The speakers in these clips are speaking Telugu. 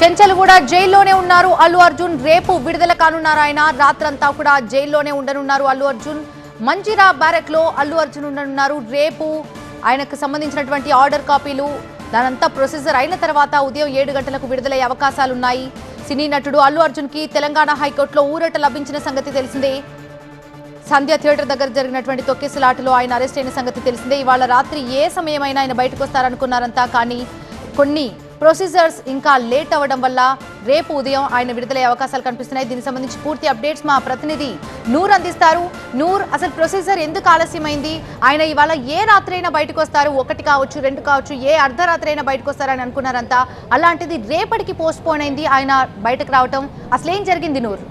చెంచల్ కూడా జైల్లోనే ఉన్నారు అల్లు అర్జున్. రేపు విడుదల కానున్నారు ఆయన. రాత్రంతా కూడా జైల్లోనే ఉండనున్నారు అల్లు అర్జున్. మంజిరా బ్యారక్ లో అల్లు అర్జున్ ఉండనున్నారు. రేపు ఆయనకు సంబంధించినటువంటి ఆర్డర్ కాపీలు దానంతా ప్రొసీజర్ అయిన తర్వాత ఉదయం 7 గంటలకు విడుదలయ్యే అవకాశాలున్నాయి. సినీ నటుడు అల్లు అర్జున్ కి తెలంగాణ హైకోర్టులో ఊరట లభించిన సంగతి తెలిసిందే. సంధ్య థియేటర్ దగ్గర జరిగినటువంటి తొక్కిసలాటలో ఆయన అరెస్ట్ అయిన సంగతి తెలిసిందే. ఇవాళ రాత్రి ఏ సమయమైనా ఆయన బయటకు వస్తారనుకున్నారంతా, కానీ కొన్ని ప్రొసీజర్స్ ఇంకా లేట్ అవ్వడం వల్ల రేపు ఉదయం ఆయన విడుదలయ్యే అవకాశాలు కనిపిస్తున్నాయి. దీనికి సంబంధించి పూర్తి అప్డేట్స్ మా ప్రతినిధి నూర్ అందిస్తారు. నూర్, అసలు ప్రొసీజర్ ఎందుకు ఆలస్యమైంది? ఆయన ఇవాళ ఏ రాత్రి అయినా బయటకు వస్తారు, 1 కావచ్చు 2 కావచ్చు, ఏ అర్ధరాత్రి అయినా బయటకు వస్తారని అనుకున్నారంతా. అలాంటిది రేపటికి పోస్ట్ పోన్ అయింది ఆయన బయటకు రావటం. అసలు ఏం జరిగింది నూర్?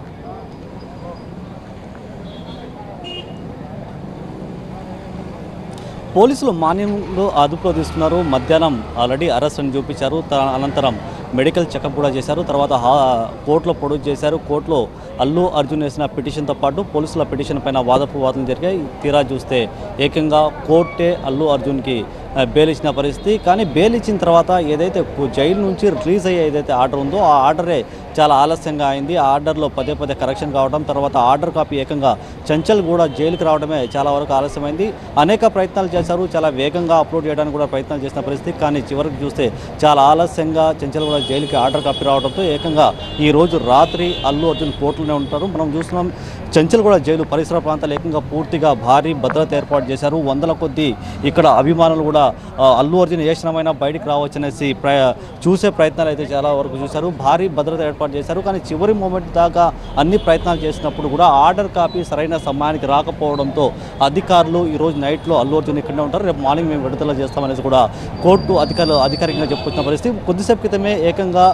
పోలీసులు మార్నింగ్లో అదుపులో తీసుకున్నారు. మధ్యాహ్నం ఆల్రెడీ అరెస్ట్ అని చూపించారు. అనంతరం మెడికల్ చెకప్ కూడా చేశారు. తర్వాత కోర్టులో ప్రొడ్యూస్ చేశారు. కోర్టులో అల్లు అర్జున్ వేసిన పిటిషన్తో పాటు పోలీసుల పిటిషన్ పైన వాదోపవాదనలు జరిగాయి. తీరా చూస్తే ఏకంగా కోర్టే అల్లు అర్జున్కి బెయిల్ ఇచ్చిన పరిస్థితి. కానీ బెయిల్ ఇచ్చిన తర్వాత ఏదైతే జైలు నుంచి రిలీజ్ అయ్యే ఏదైతే ఆర్డర్ ఉందో ఆ ఆర్డరే చాలా ఆలస్యంగా అయింది. ఆ ఆర్డర్లో పదే కరెక్షన్ కావడం, తర్వాత ఆర్డర్ కాపీ ఏకంగా చెంచల్ కూడా జైలుకి రావడమే చాలా వరకు ఆలస్యమైంది. అనేక ప్రయత్నాలు చేశారు, చాలా వేగంగా అప్లోడ్ చేయడానికి కూడా ప్రయత్నాలు చేసిన పరిస్థితి. కానీ చివరికి చూస్తే చాలా ఆలస్యంగా చెంచల్ కూడా జైలుకి ఆర్డర్ కాపీ రావడంతో ఏకంగా ఈరోజు రాత్రి అల్లు అర్జున్ కోర్టులోనే ఉంటారు. మనం చూస్తున్నాం చెంచల్ కూడా జైలు పరిసర ప్రాంతాలు ఏకంగా పూర్తిగా భారీ భద్రత ఏర్పాటు చేశారు. వందల కొద్దీ ఇక్కడ అభిమానులు కూడా అల్లు అర్జున్ ఏ క్షణమైనా బయటికి రావచ్చనేసి చూసే ప్రయత్నాలు అయితే చాలా వరకు చూశారు. భారీ భద్రత ఏర్పాటు చేశారు. కానీ చివరి మూమెంట్ దాకా అన్ని ప్రయత్నాలు చేసినప్పుడు కూడా ఆర్డర్ కాపీ సరైన సమయానికి రాకపోవడంతో అధికారులు ఈరోజు నైట్లో అల్లు అర్జున్ ఇక్కడే ఉంటారు, రేపు మార్నింగ్ మేము విడుదల చేస్తామనేసి కూడా కోర్టు అధికారులు అధికారికంగా చెప్పుకొచ్చిన పరిస్థితి. కొద్దిసేపు క్రితమే ఏకంగా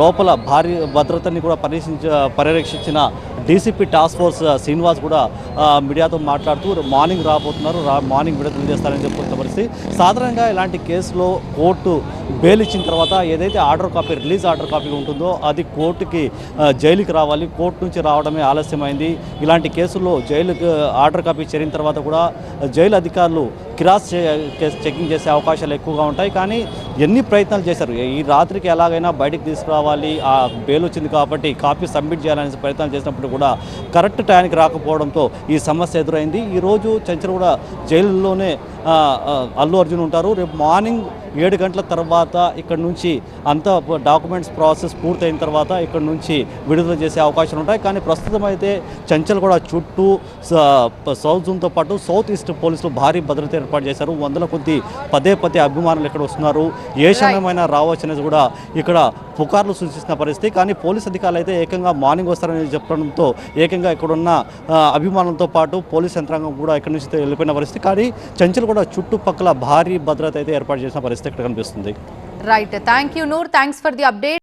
లోపల భారీ భద్రతని కూడా పర్యవేక్షించిన డీసీపీ టాస్క్ ఫోర్స్ శ్రీనివాస్ కూడా మీడియాతో మాట్లాడుతూ మార్నింగ్ రాబోతున్నారు, మార్నింగ్ విడుదల చేస్తారని చెప్పుకున్న పరిస్థితి. సాధారణంగా ఇలాంటి కేసులో కోర్టు బెయిల్ ఇచ్చిన తర్వాత ఏదైతే order copy release order copy ఉంటుందో అది కోర్టుకి జైలుకి రావాలి. కోర్టు నుంచి రావడమే ఆలస్యమైంది. ఇలాంటి కేసుల్లో జైలుకి ఆర్డర్ కాపీ చేరిన తర్వాత కూడా జైలు అధికారులు క్రాస్ చెకింగ్ చేసే అవకాశాలు ఎక్కువగా ఉంటాయి. కానీ ఎన్ని ప్రయత్నాలు చేశారు, ఈ రాత్రికి ఎలాగైనా బయటికి తీసుకురావాలి, ఆ బెయిల్ వచ్చింది కాబట్టి కాపీ సబ్మిట్ చేయాలనే ప్రయత్నాలు చేసినప్పుడు కూడా కరెక్ట్ టైంకి రాకపోవడంతో ఈ సమస్య ఎదురైంది. ఈరోజు చెంచల్ కూడా జైలులోనే అల్లు అర్జున్ ఉంటారు. రేపు మార్నింగ్ 7 గంటల తర్వాత ఇక్కడ నుంచి అంతా డాక్యుమెంట్స్ ప్రాసెస్ పూర్తయిన తర్వాత ఇక్కడ నుంచి విడుదల చేసే అవకాశాలు ఉంటాయి. కానీ ప్రస్తుతం అయితే చెంచల్ కూడా చుట్టూ సౌత్ జోన్తో పాటు సౌత్ ఈస్ట్ పోలీసులు భారీ భద్రత ఏర్పాటు చేశారు. వందల కొద్ది పదే అభిమానులు ఇక్కడ వస్తున్నారు, ఏ క్షణమైనా రావచ్చు అనేది కూడా ఇక్కడ పుకార్లు సూచిస్తున్న పరిస్థితి. కానీ పోలీస్ అధికారులు అయితే ఏకంగా మార్నింగ్ వస్తారని చెప్పడంతో ఏకంగా ఇక్కడున్న అభిమానులతో పాటు పోలీస్ యంత్రాంగం కూడా ఇక్కడ నుంచి వెళ్ళిపోయిన పరిస్థితి. కానీ చెంచల్ కూడా చుట్టుపక్కల భారీ భద్రత అయితే ఏర్పాటు చేసిన పరిస్థితి ఇక్కడ కనిపిస్తుంది. Right, thank you Noor, thanks for the update.